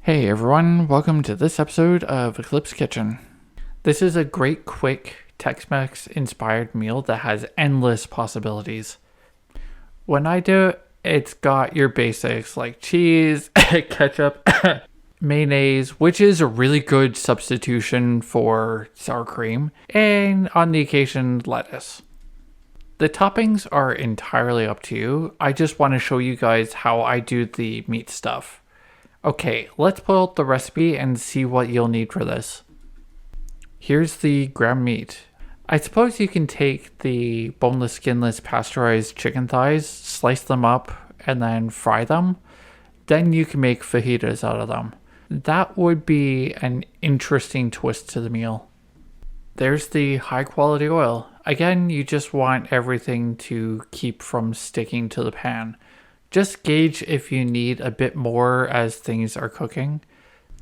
Hey everyone, welcome to this episode of Eclipse Kitchen. This is a great quick Tex-Mex inspired meal that has endless possibilities. When I do it, it's got your basics like cheese, ketchup, mayonnaise, which is a really good substitution for sour cream, and on the occasion lettuce. The toppings are entirely up to you. I just want to show you guys how I do the meat stuff. Okay, let's pull out the recipe and see what you'll need for this. Here's the ground meat. I suppose you can take the boneless, skinless, pasteurized chicken thighs, slice them up, and then fry them. Then you can make fajitas out of them. That would be an interesting twist to the meal. There's the high quality oil. Again, you just want everything to keep from sticking to the pan. Just gauge if you need a bit more as things are cooking.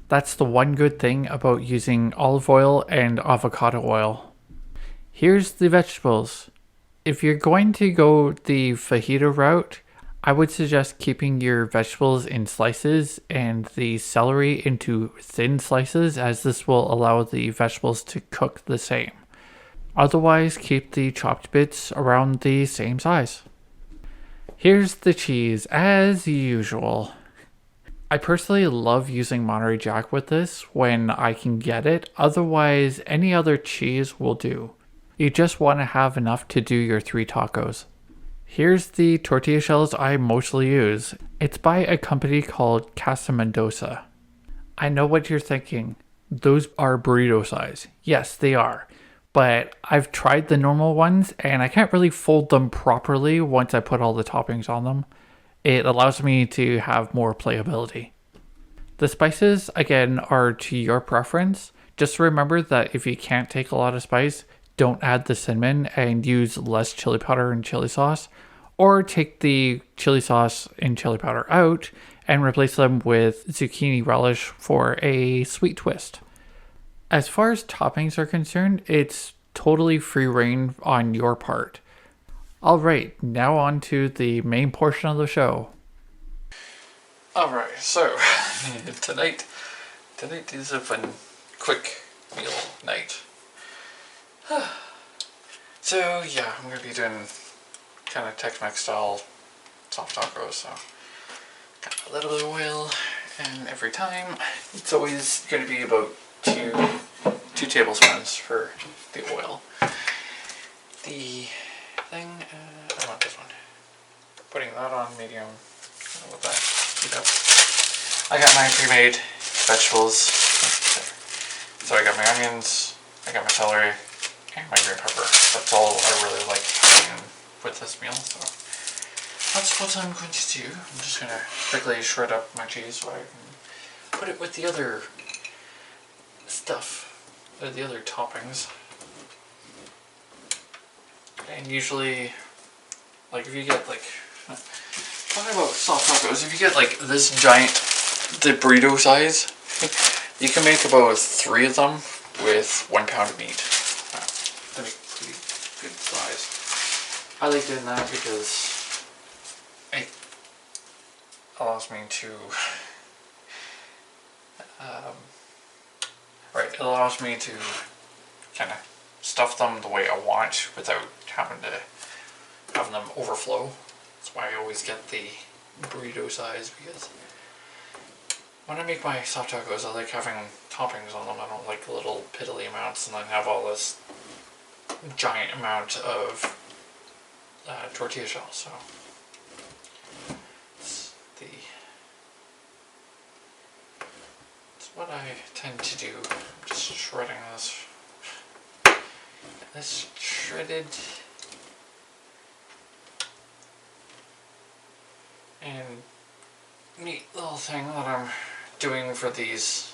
That's the one good thing about using olive oil and avocado oil. Here's the vegetables. If you're going to go the fajita route, I would suggest keeping your vegetables in slices and the celery into thin slices, as this will allow the vegetables to cook the same. Otherwise, keep the chopped bits around the same size. Here's the cheese, as usual. I personally love using Monterey Jack with this when I can get it, otherwise any other cheese will do. You just want to have enough to do your 3 tacos. Here's the tortilla shells I mostly use. It's by a company called Casa Mendoza. I know what you're thinking. Those are burrito size. Yes, they are. But I've tried the normal ones and I can't really fold them properly once I put all the toppings on them. It allows me to have more playability. The spices, again, are to your preference. Just remember that if you can't take a lot of spice, don't add the cinnamon and use less chili powder and chili sauce, or take the chili sauce and chili powder out and replace them with zucchini relish for a sweet twist. As far as toppings are concerned, it's totally free reign on your part. Alright, now on to the main portion of the show. Alright, so tonight is a fun, quick meal night. So yeah, I'm going to be doing kind of Tex-Mex style soft tacos, so got a little bit of oil, and every time it's always going to be about two tablespoons for the oil. The thing, I want this one. Putting that on medium. I'll let that heat up. I got my pre-made vegetables. So I got my onions, I got my celery, and my green pepper. That's all I really like having with this meal. So that's what I'm going to do. I'm just going to quickly shred up my cheese so I can put it with the other stuff, or the other toppings. And usually, like if you get like, talking about soft tacos, if you get like this giant, the burrito size, you can make about 3 of them with 1 pound of meat. That'd be pretty good size. I like doing that because it allows me to, it allows me to kind of stuff them the way I want without having them overflow. That's why I always get the burrito size, because when I make my soft tacos, I like having toppings on them. I don't like little piddly amounts and then have all this giant amount of tortilla shells. So it's what I tend to do. I'm just shredding this shredded and neat little thing that I'm doing for these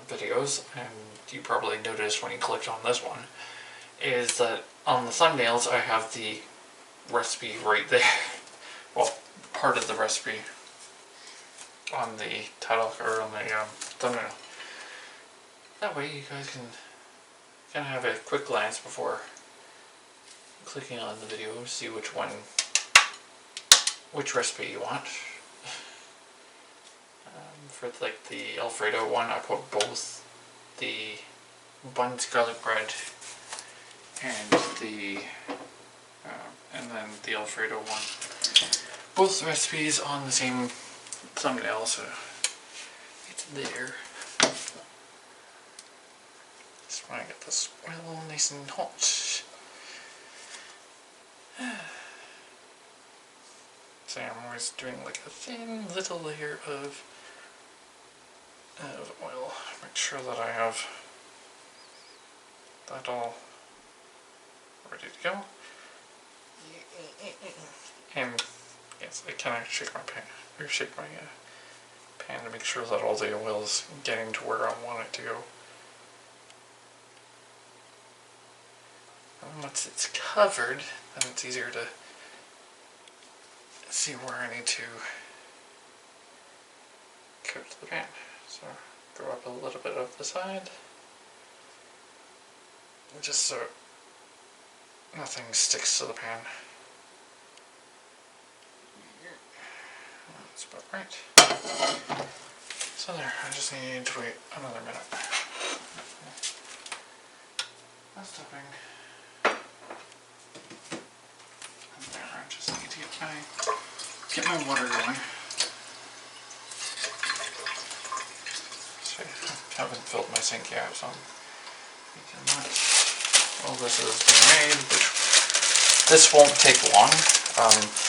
videos, and you probably noticed when you clicked on this one, is that on the thumbnails I have the recipe right there. Well, part of the recipe on the title or on the thumbnail. That way you guys can kind of have a quick glance before clicking on the video, see which recipe you want. For like the Alfredo one, I put both the buns garlic bread and then the Alfredo one. Both recipes on the same thumbnail, so it's there. Just want to get this oil nice and hot. So I'm always doing like a thin little layer of oil. Make sure that I have that all ready to go. And yes, I kind of shake my pan to make sure that all the oil is getting to where I want it to go. And once it's covered, then it's easier to see where I need to coat the pan. So go up a little bit of the side, just so nothing sticks to the pan. That's about right. So there, I just need to wait another minute. That's topping. And there, I just need to get my water going. So I haven't filled my sink yet, so I'm making that. Well, this is being made, which this won't take long.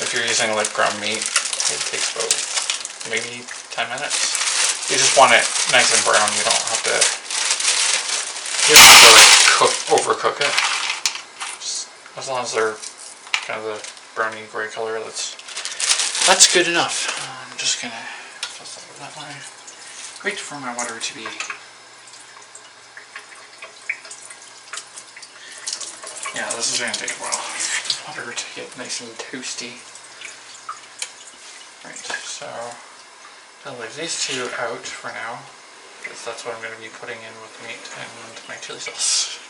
If you're using like ground meat, it takes about maybe 10 minutes. You just want it nice and brown. You don't have to like overcook it. Just as long as they're kind of the browny gray color, that's good enough. I'm just gonna just like that way. Wait for my water to be. Yeah, this is gonna take a while. Water to get nice and toasty. Right, so I'll leave these two out for now, because that's what I'm going to be putting in with the meat and my chili sauce.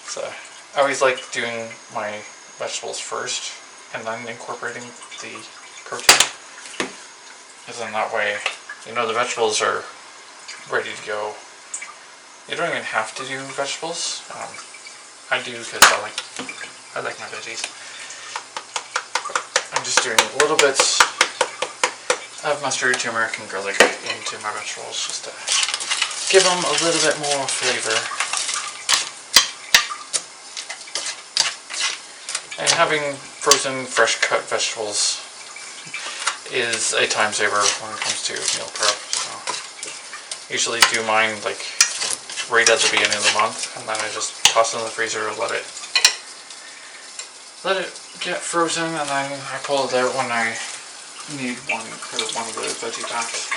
So I always like doing my vegetables first and then incorporating the protein, because then that way, you know, the vegetables are ready to go. You don't even have to do vegetables. I do because I like my veggies. I'm just doing little bits of mustard, turmeric, and garlic into my vegetables just to give them a little bit more flavor. And having frozen, fresh cut vegetables is a time saver when it comes to meal prep. So usually do mine like right at the beginning of the month, and then I just toss it in the freezer and let it get frozen, and then I pull it out when I need one of the veggie packs.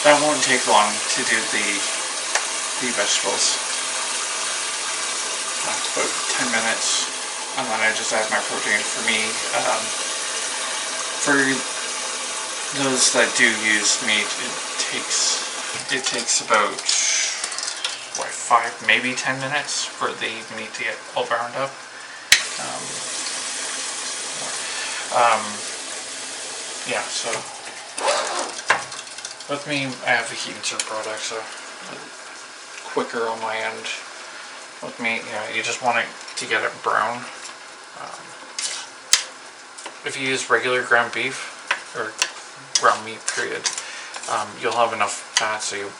That won't take long to do the vegetables. About 10 minutes, and then I just add my protein. For me, for those that do use meat, it takes about 5, maybe 10 minutes for the meat to get all browned up. Yeah, so with me, I have the heat and serve product, so quicker on my end. With meat, you just want it to get it brown. If you use regular ground beef, or ground meat period, you'll have enough fat, so you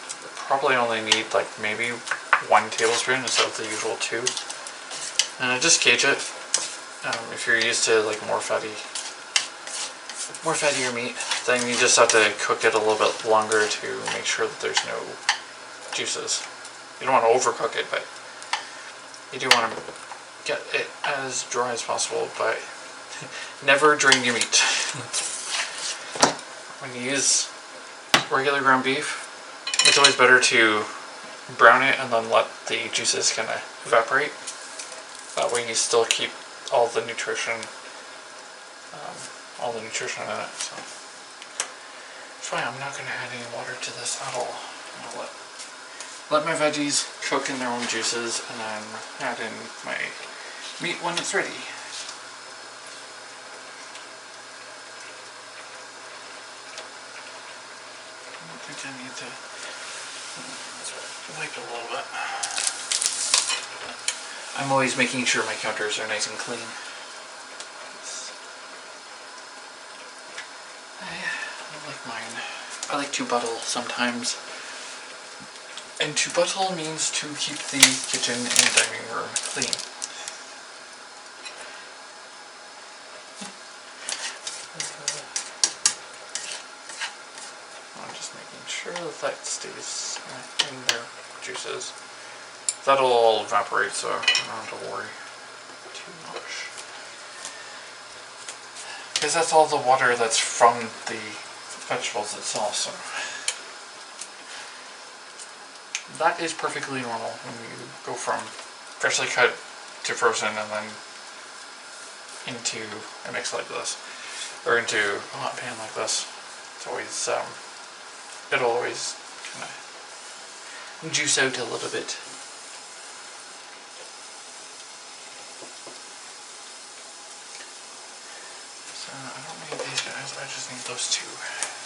probably only need like maybe 1 tablespoon instead of the usual 2. And just gauge it. If you're used to like more fattier meat, then you just have to cook it a little bit longer to make sure that there's no juices. You don't want to overcook it, but you do want to get it as dry as possible, but never drain your meat. When you use regular ground beef, it's always better to brown it and then let the juices kind of evaporate. That way you still keep all the nutrition, in it. So that's why I'm not going to add any water to this at all. I'm going to let my veggies cook in their own juices, and then add in my meat when it's ready. I don't think I need to wipe it a little bit. I'm always making sure my counters are nice and clean. I like mine. I like to buttle sometimes. And to buttle means to keep the kitchen and dining room clean. I'm just making sure that stays in their juices. That'll all evaporate, so I don't have to worry too much. Because that's all the water that's from the vegetables itself, so that is perfectly normal when you go from freshly cut to frozen and then into a mix like this, or into a hot pan like this. It's always, it'll always kind of juice out a little bit. So I don't need these guys, I just need those two.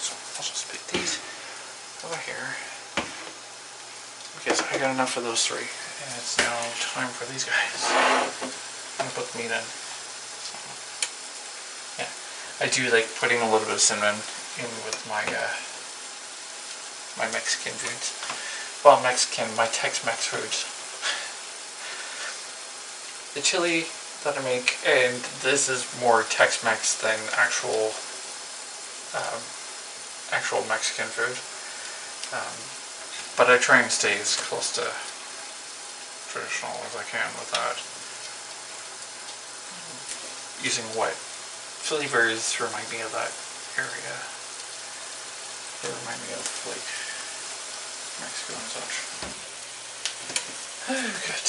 So I'll just put these over here. Okay, so I got enough of those three, and it's now time for these guys. I'm gonna put the meat in. So, yeah, I do like putting a little bit of cinnamon in with my my Mexican foods. Well, my Tex-Mex foods. The chili that I make, and this is more Tex-Mex than actual Mexican food. But I try and stay as close to traditional as I can without using what flavors remind me of that area. They remind me of like Mexico and such. Oh, good.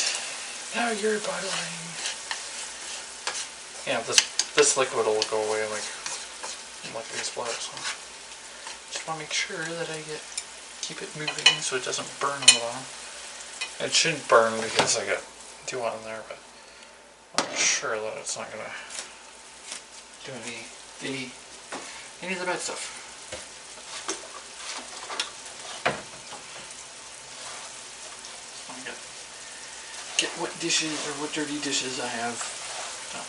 Now you're bottling. Yeah, this liquid will go away like these blood. So just want to make sure that I keep it moving so it doesn't burn on the bottom. It shouldn't burn because I got too hot in there, but I'm sure that it's not gonna do any of the bad stuff. Get what dishes or what dirty dishes I have done.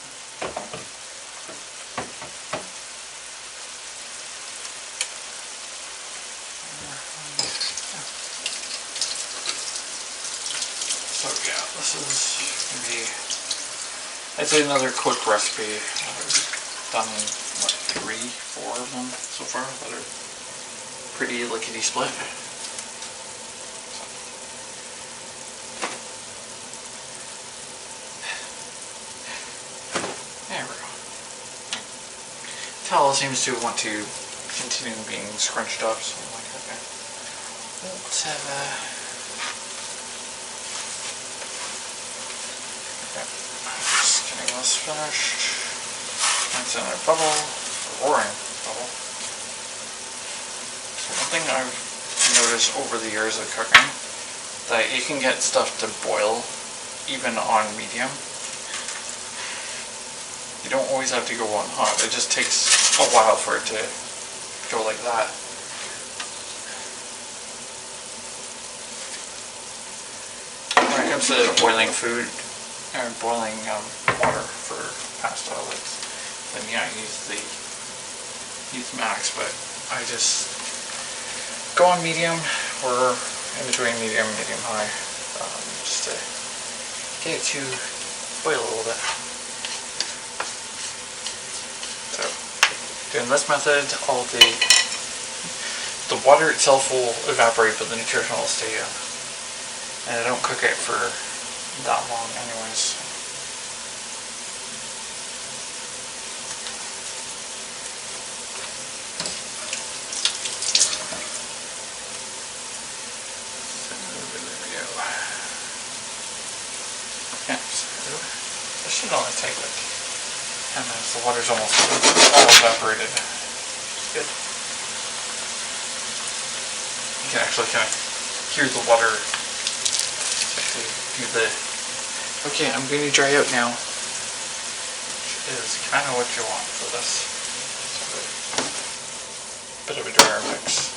So yeah, this is gonna be, I'd say, another quick recipe. I've done what, 3, 4 of them so far that are pretty lickety split. There we go. Towel seems to want to continue being scrunched up, so I'm like, okay. Let's have just getting this finished. It's in a bubble, a roaring bubble. So one thing I've noticed over the years of cooking, that you can get stuff to boil even on medium. You don't always have to go on hot. It just takes a while for it to go like that. When it comes to boiling food, or boiling water for pasta, then yeah, I use max, but I just go on medium or in between medium high, just to get it to boil a little bit. So, doing this method, all the water itself will evaporate, but the nutrition will stay in. And I don't cook it for that long anyways. So, there we go. Yeah, so take it. And then the water's almost all evaporated. Good. You can actually kind of hear the water. Actually do the... Okay, I'm going to dry out now. Which is kind of what you want for this. So bit of a drier mix.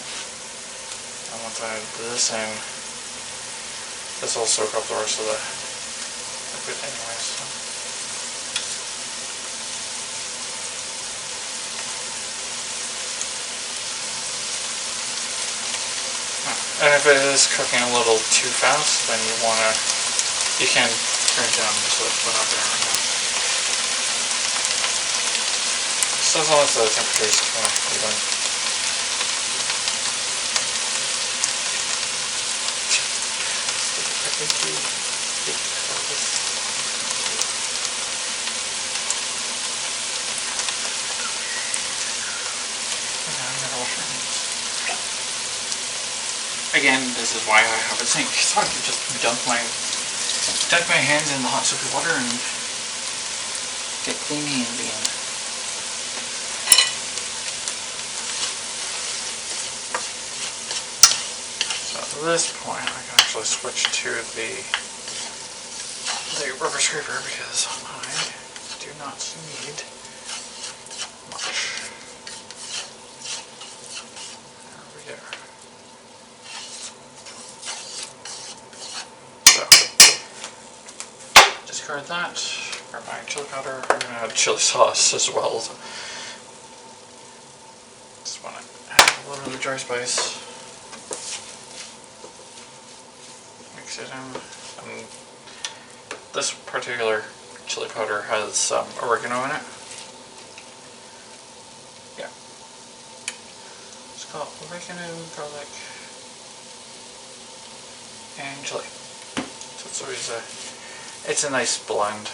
And once I add this in, this will soak up the rest of the liquid anyways. So. And if it is cooking a little too fast, then you can turn it down just a little bit there. So as long as the temperature is kind of even. Again, this is why I have a sink, so I can just dunk my hands in the hot soapy water and get clean hands again. So at this point, I can actually switch to the rubber scraper because I do not need much. There we go. Discard that. Grab my chili powder. I'm going to add chili sauce as well. So just want to add a little bit of dry spice. Mix it in. And this particular chili powder has some oregano in it. Yeah. It's got oregano, garlic, and chili. So it's always it's a nice blend.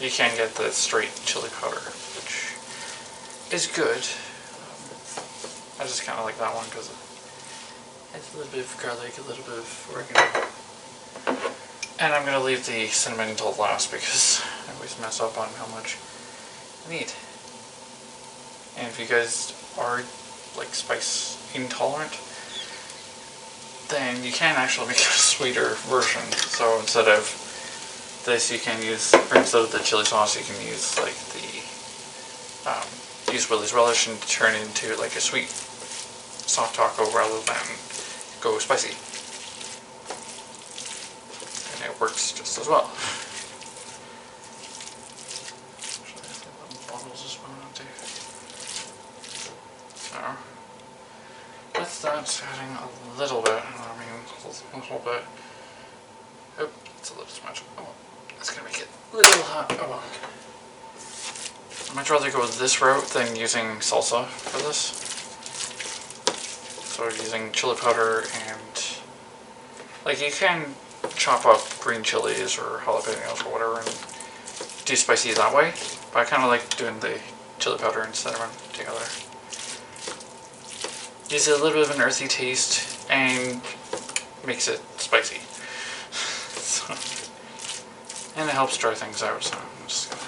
You can get the straight chili powder, which is good. I just kind of like that one because it has a little bit of garlic, a little bit of oregano. And I'm going to leave the cinnamon until last because I always mess up on how much I need. And if you guys are like spice intolerant, then you can actually make a sweeter version. So instead of this, you can use, or instead of the chili sauce, you can use like the use Willie's Relish and turn it into like a sweet soft taco rather than go spicy. And it works just as well. So with that, adding a little bit, I mean a little bit. Oh, it's a little too much. Oh, that's gonna make it a little hot. Oh well. I'd much rather go this route than using salsa for this. So using chili powder and like you can chop up green chilies or jalapenos or whatever and do spicy that way. But I kind of like doing the chili powder and cinnamon together. Gives it a little bit of an earthy taste and makes it spicy. So, and it helps dry things out. So I'm just gonna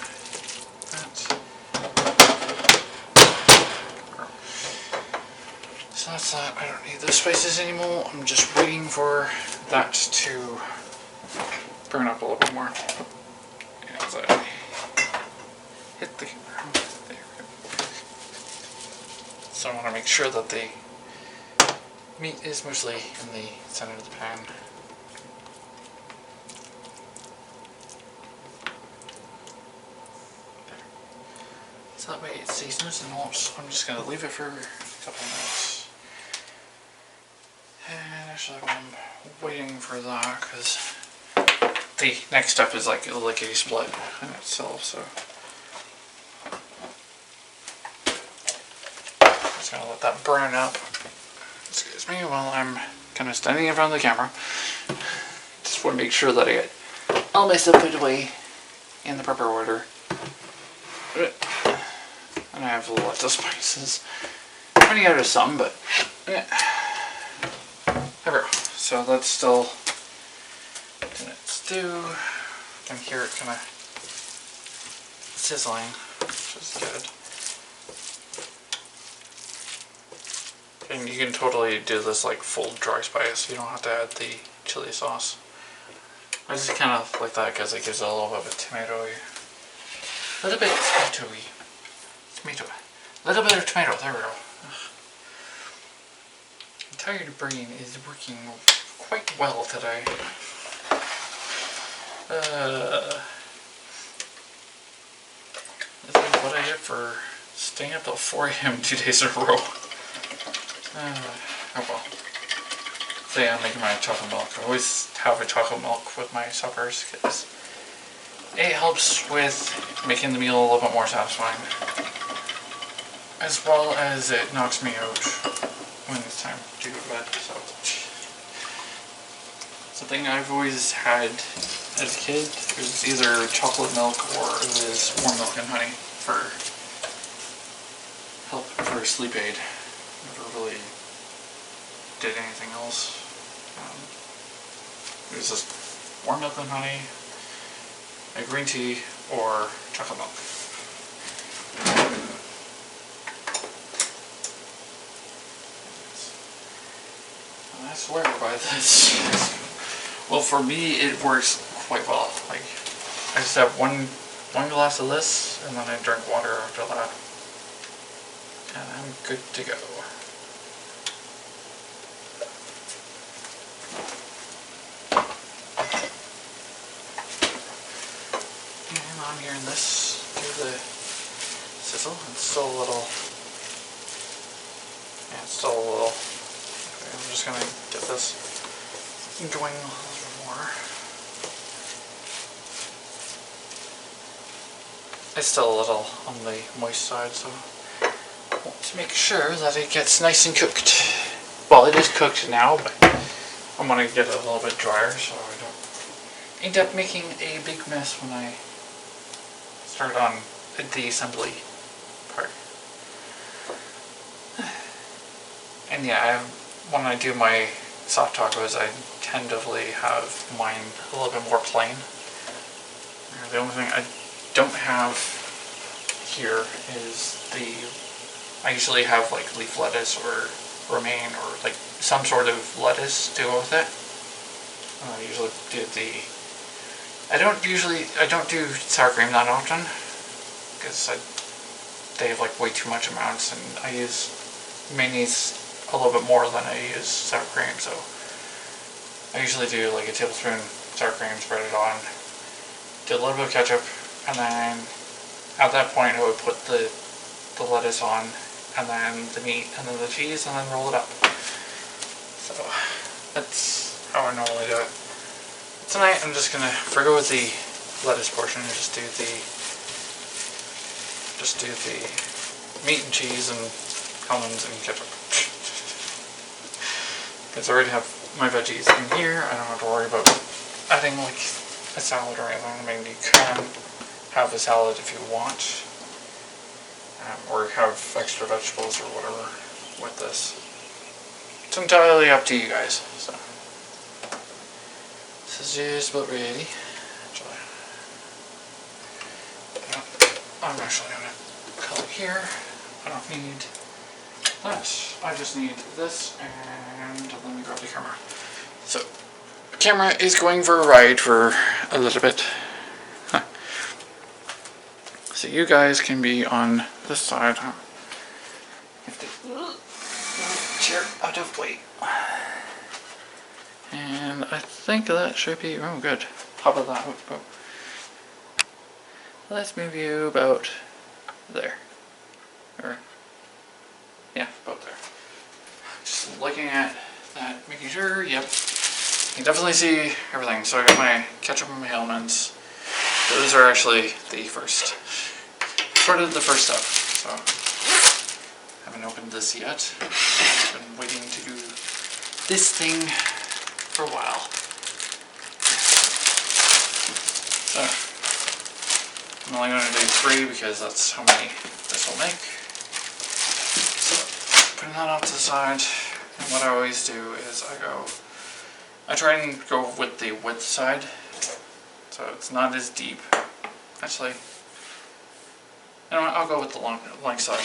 so that's that. I don't need those spices anymore. I'm just waiting for that to burn up a little bit more. As I hit the camera. There we go. So I want to make sure that the meat is mostly in the center of the pan. There. So that way it stays nice and hot. So I'm just going to leave it for a couple of minutes. And actually I'm waiting for that because the next step is like a lickety split in itself, so just gonna let that burn up. Excuse me while I'm kind of standing in front of the camera. Just want to make sure that I get all my stuff put away in the proper order. And I have lots of spices. Running out of some, but there we go. So that's still in its stew. You can hear it kind of sizzling, which is good. And you can totally do this like full dry spice. You don't have to add the chili sauce. I just kind of like that because it gives it a little bit of a tomatoey. A little bit tomatoey. Tomato. A little bit of tomato. There we go. I'm tired brain is working quite well today. This is what I get for staying up till 4 a.m. 2 days in a row. Oh well. So yeah, I'm making my chocolate milk. I always have a chocolate milk with my suppers because it helps with making the meal a little bit more satisfying, as well as it knocks me out when it's time to go to bed. So something I've always had as a kid was either chocolate milk or it was warm milk and honey for help for sleep aid. Never really did anything else. It was just warm milk and honey, a green tea, or chocolate milk. And I swear by this. Well, for me, it works quite well. Like, I just have one glass of this, and then I drink water after that, and I'm good to go. I'm hearing this do the sizzle. It's still a little. Yeah, it's still a little. Okay, I'm just gonna get this going a little bit more. It's still a little on the moist side, so I want to make sure that it gets nice and cooked. Well, it is cooked now, but I'm gonna get it a little bit drier so I don't end up making a big mess when I start on the assembly part. And yeah, when I do my soft tacos, I tentatively have mine a little bit more plain. The only thing I don't have here is I usually have like leaf lettuce or romaine or like some sort of lettuce to go with it. I usually do I don't do sour cream that often because they have like way too much amounts, and I use mayonnaise a little bit more than I use sour cream, so I usually do like a tablespoon sour cream, spread it on, do a little bit of ketchup, and then at that point I would put the lettuce on, and then the meat, and then the cheese, and then roll it up. So that's how I normally do it. Tonight I'm just gonna forgo with the lettuce portion and just do the meat and cheese and almonds and ketchup. Because I already have my veggies in here, I don't have to worry about adding like a salad or anything. I mean, you can have a salad if you want, or have extra vegetables or whatever with this. It's entirely up to you guys. So. This is just about ready. Actually, I'm actually going to color here. I don't need that. I just need this, and let me grab the camera. So, the camera is going for a ride for a little bit. Huh. So you guys can be on this side. Huh? You have to chair out of way. And I think that should be, oh good, how about that? Oh. Let's move you about there. Or, yeah, about there. Just looking at that, making sure, yep. You can definitely see everything. So I got my ketchup and my almonds. Those are actually the first, sort of the first step. So, haven't opened this yet. I've been waiting to do this thing for a while. So, I'm only going to do 3 because that's how many this will make. So, putting that off to the side, and what I always do is I try and go with the width side, so it's not as deep. Actually, You know what, I'll go with the long side.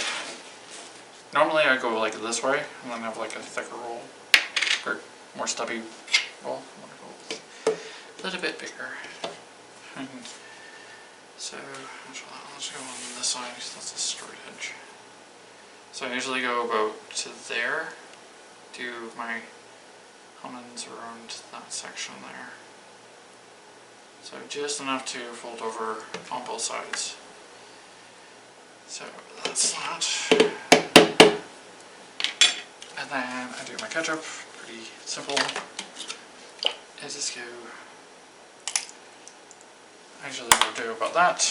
Normally I go like this way and then have like a thicker roll, or more stubby roll. I'm gonna go a little bit bigger. So let's go on this side because that's a straight edge. So I usually go about to there, do my almonds around that section there. So just enough to fold over on both sides. So that's that. And then I do my ketchup, pretty simple. I just go, I usually will do about that.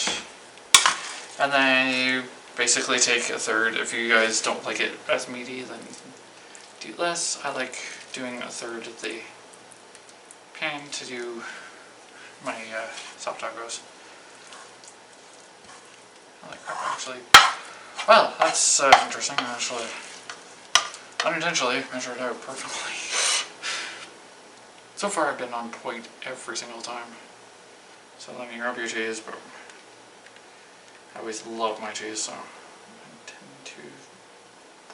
And then you basically take a third. If you guys don't like it as meaty, then you can do less. I like doing a third of the pan to do my soft tacos. I like actually. Well, that's interesting. I actually unintentionally measured it out perfectly. So far, I've been on point every single time. So then you rub your cheese, boom. I always love my cheese, so I tend to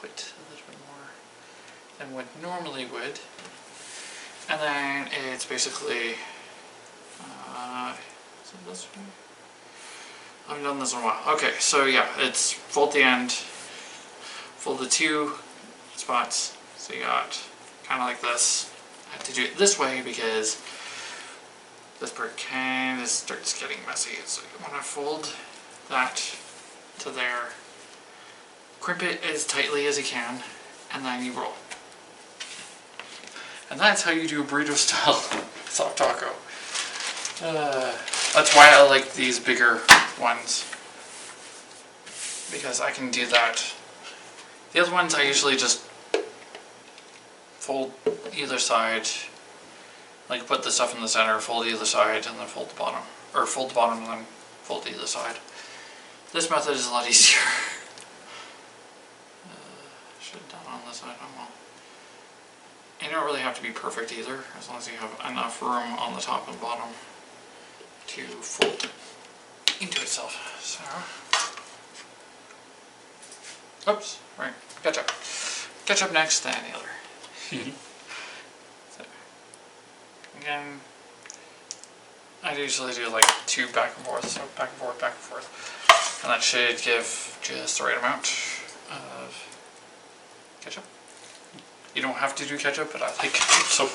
put a little bit more than what normally would. And then it's basically, is it this way? I haven't done this in a while. Okay, so yeah, it's fold the end, fold the two spots. So you got kind of like this. I have to do it this way because this part kind of starts getting messy. So you want to fold that to there, crimp it as tightly as you can, and then you roll. And that's how you do a burrito style soft taco. That's why I like these bigger ones, because I can do that. The other ones I usually just fold either side, like put the stuff in the center, fold either side, and then fold the bottom. Or fold the bottom and then fold either side. This method is a lot easier. Should have done on this side, oh well. You don't really have to be perfect either, as long as you have enough room on the top and bottom to fold into itself. So, oops, right, ketchup. Ketchup next, then the other. So, again, I usually do like 2 back and forth, so back and forth, back and forth. And that should give just the right amount of ketchup. You don't have to do ketchup, but I like ketchup, so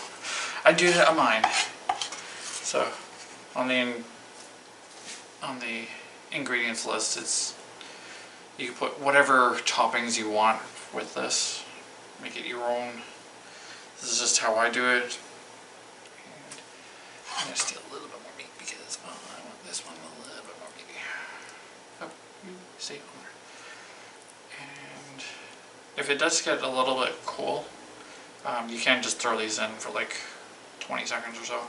I do it on mine. So, on the ingredients list, it's, you can put whatever toppings you want with this. Make it your own. This is just how I do it. And I'm going to steal a little bit more meat because I want this one a little bit more meaty. Oh, you see on there. And if it does get a little bit cool, you can just throw these in for like 20 seconds or so.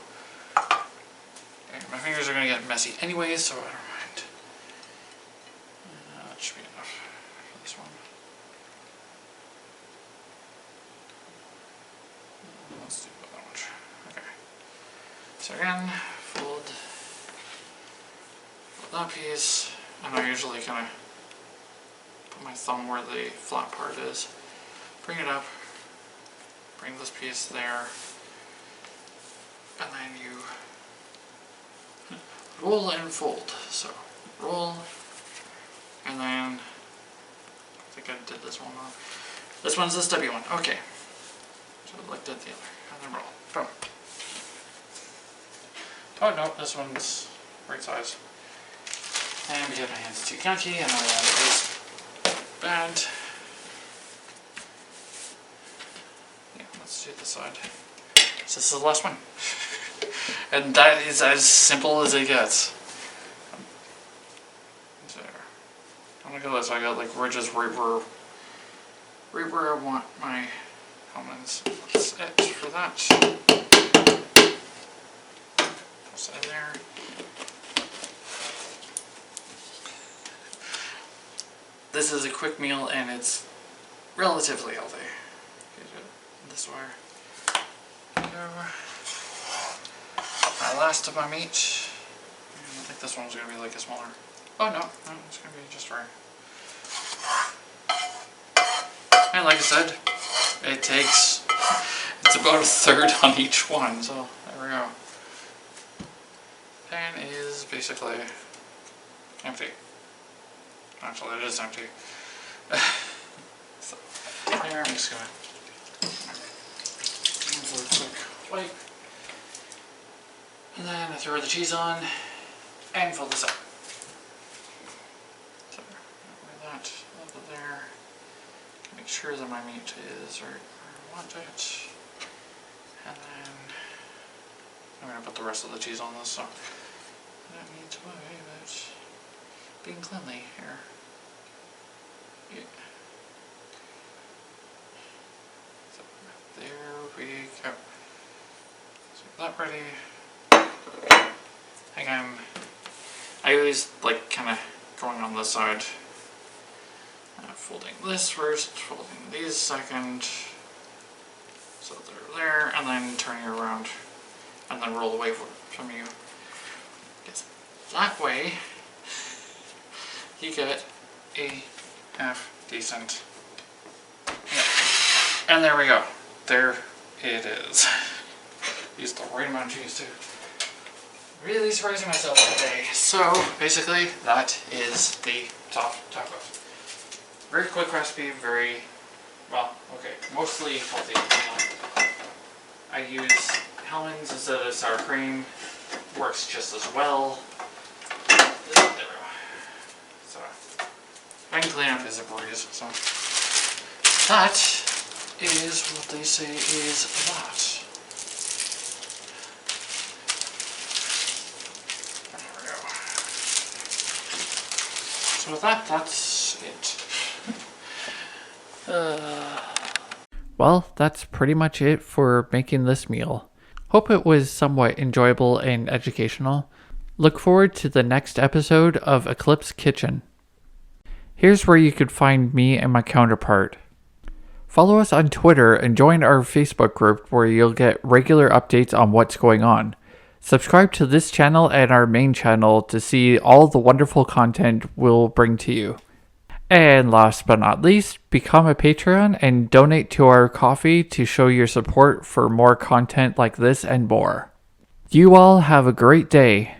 Okay, my fingers are going to get messy anyways, so I don't mind. That should be enough for this one. Let's do that much. Okay. So again, fold that piece, and I usually kind of put my thumb where the flat part is. Bring it up, bring this piece there, and then you roll and fold. So roll, and then I think I did this one wrong. This one's the stubby one. Okay. So I looked at the other, and then roll. Boom. Oh no, this one's right size. And because my hand's too gunky, and I want this bad. Yeah, let's do this side. So this is the last one. And that is as simple as it gets. So, I'm gonna go this. I got like ridges right where I want my almonds. That's it for that. Toss that in there. This is a quick meal and it's relatively healthy. Get it this way. Go. My last of my meat. I think this one's gonna be like a smaller. Oh no, it's gonna be just right. like I said, it's about a third on each one, so there we go. Pan is basically empty. Actually, it is empty. So, there, I'm just gonna do a quick wipe. And then I throw the cheese on and fill this up. So, with that over there. Make sure that my meat is right where I want it. And then I'm going to put the rest of the cheese on this, so I don't need to worry about being cleanly here. Yeah. So there we go. So that ready. Hang on. I always like kind of going on this side. Folding this first, folding these second. So they're there, and then turning around, and then roll away from you. Because that way, you get a half decent. Yeah. And there we go. There it is. Used the right amount of cheese too. Really surprising myself today. So basically, that is the top taco. Very quick recipe, very, well, okay, mostly healthy. I use Hellmann's instead of sour cream. Works just as well. There we go. So, I can clean up is a breeze, so. That is what they say is that. There we go. So with that, that's it. Well, that's pretty much it for making this meal. Hope it was somewhat enjoyable and educational. Look forward to the next episode of Eclipse Kitchen. Here's where you could find me and my counterpart. Follow us on Twitter and join our Facebook group where you'll get regular updates on what's going on. Subscribe to this channel and our main channel to see all the wonderful content we'll bring to you. And last but not least, become a Patreon and donate to our coffee to show your support for more content like this and more. You all have a great day.